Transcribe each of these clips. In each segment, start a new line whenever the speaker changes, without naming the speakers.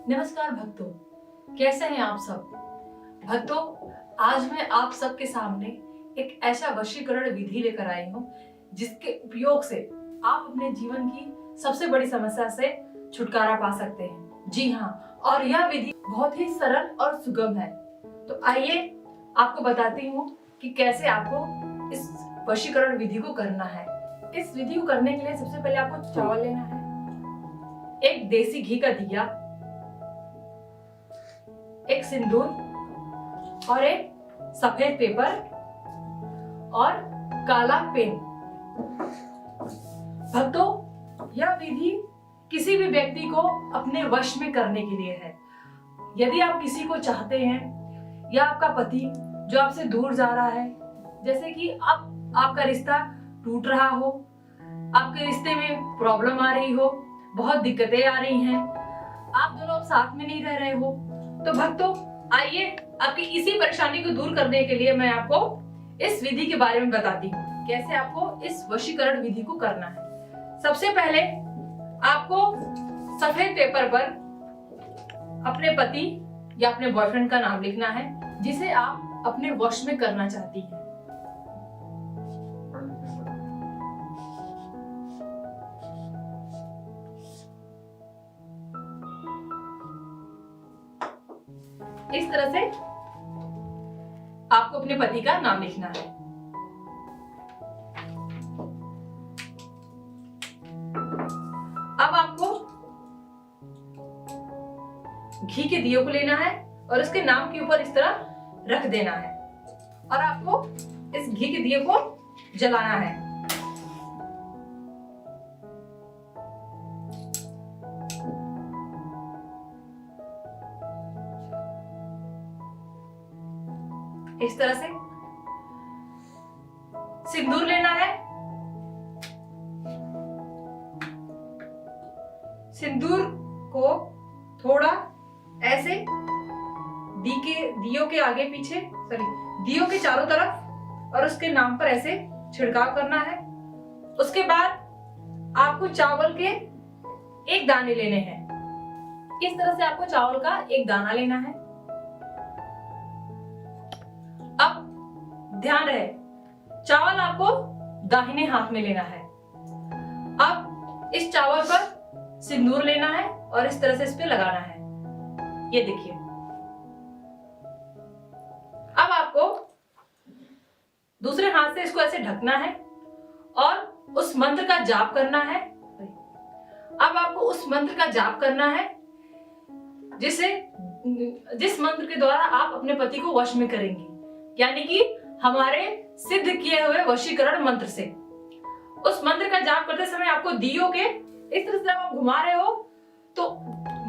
नमस्कार भक्तों, कैसे हैं आप सब। भक्तों, आज मैं आप सबके सामने एक ऐसा वशीकरण विधि लेकर आई हूँ जिसके उपयोग से आप अपने जीवन की सबसे बड़ी समस्या से छुटकारा पा सकते हैं। जी हाँ, और यह विधि बहुत ही सरल और सुगम है। तो आइए आपको बताती हूँ कि कैसे आपको इस वशीकरण विधि को करना है। इस विधि को करने के लिए सबसे पहले आपको चावल लेना है, एक देसी घी का दिया, एक सिंदूर और एक सफेद पेपर और काला पेन। भक्तों, यह विधि किसी भी व्यक्ति को अपने वश में करने के लिए है। यदि आप किसी को चाहते हैं या आपका पति जो आपसे दूर जा रहा है, जैसे कि अब आपका रिश्ता टूट रहा हो, आपके रिश्ते में प्रॉब्लम आ रही हो, बहुत दिक्कतें आ रही हैं, आप दोनों अब साथ में नहीं रह रहे हो, तो भक्तों आइए आपकी इसी परेशानी को दूर करने के लिए मैं आपको इस विधि के बारे में बताती हूँ, कैसे आपको इस वशीकरण विधि को करना है। सबसे पहले आपको सफेद पेपर पर अपने पति या अपने बॉयफ्रेंड का नाम लिखना है जिसे आप अपने वश में करना चाहती हैं। इस तरह से आपको अपने पति का नाम लिखना है। अब आपको घी के दियों को लेना है और उसके नाम के ऊपर इस तरह रख देना है और आपको इस घी के दिए को जलाना है। इस तरह से सिंदूर लेना है, सिंदूर को थोड़ा ऐसे दियों के आगे पीछे दियों के चारों तरफ और उसके नाम पर ऐसे छिड़काव करना है। उसके बाद आपको चावल के एक दाने लेने हैं। इस तरह से आपको चावल का एक दाना लेना है। अब ध्यान रहे, चावल आपको दाहिने हाथ में लेना है। अब इस चावल पर सिंदूर लेना है और इस तरह से इस पे लगाना है। ये देखिए। अब आपको दूसरे हाथ से इसको ऐसे ढकना है और उस मंत्र का जाप करना है। अब आपको उस मंत्र का जाप करना है जिस मंत्र के द्वारा आप अपने पति को वश में करेंगी, यानी कि हमारे सिद्ध किए हुए वशीकरण मंत्र से। उस मंत्र का जाप करते समय आपको दियों के इस तरह से आप घुमा रहे हो तो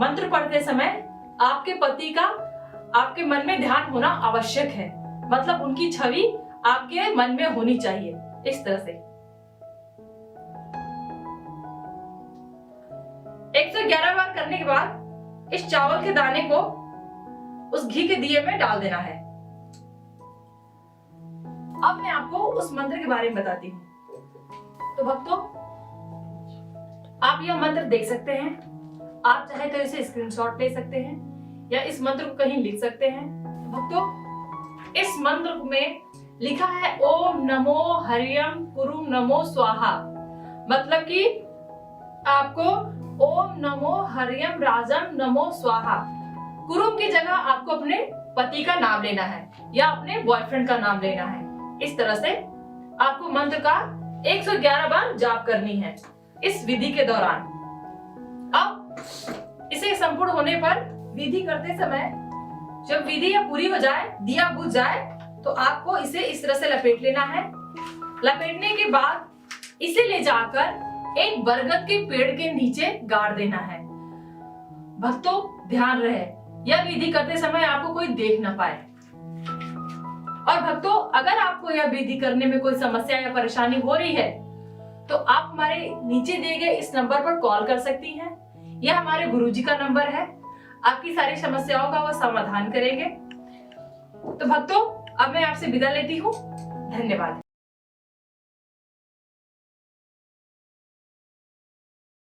मंत्र पढ़ते समय आपके पति का आपके मन में ध्यान होना आवश्यक है। मतलब उनकी छवि आपके मन में होनी चाहिए। इस तरह से 111 बार करने के बाद इस चावल के दाने को उस घी के दिए में डाल देना है। अब मैं आपको उस मंत्र के बारे में बताती हूँ। तो भक्तों, आप यह मंत्र देख सकते हैं। आप चाहे तो इसे स्क्रीनशॉट ले सकते हैं या इस मंत्र को कहीं लिख सकते हैं। तो भक्तों, इस मंत्र में लिखा है ओम नमो हरियम कुरुम नमो स्वाहा। मतलब कि आपको ओम नमो हरियम राजम नमो स्वाहा, कुरुम की जगह आपको अपने पति का नाम लेना है या अपने बॉयफ्रेंड का नाम लेना है। इस तरह से आपको मंत्र का 111 बार जाप करनी है इस विधि के दौरान। अब इसे संपूर्ण होने पर विधि करते समय जब विधि पूरी हो जाए, दिया बुझ जाए, तो आपको इसे इस तरह से लपेट लेना है। लपेटने के बाद इसे ले जाकर एक बरगद के पेड़ के नीचे गाड़ देना है। भक्तों ध्यान रहे, यह विधि करते समय आपको कोई देख ना पाए। और भक्तों, अगर आपको यह विधि करने में कोई समस्या या परेशानी हो रही है तो आप हमारे नीचे दिए गए इस नंबर पर कॉल कर सकती हैं। यह हमारे गुरुजी का नंबर है। आपकी सारी समस्याओं का वो समाधान करेंगे। तो भक्तों, अब मैं आपसे विदा लेती हूँ। धन्यवाद।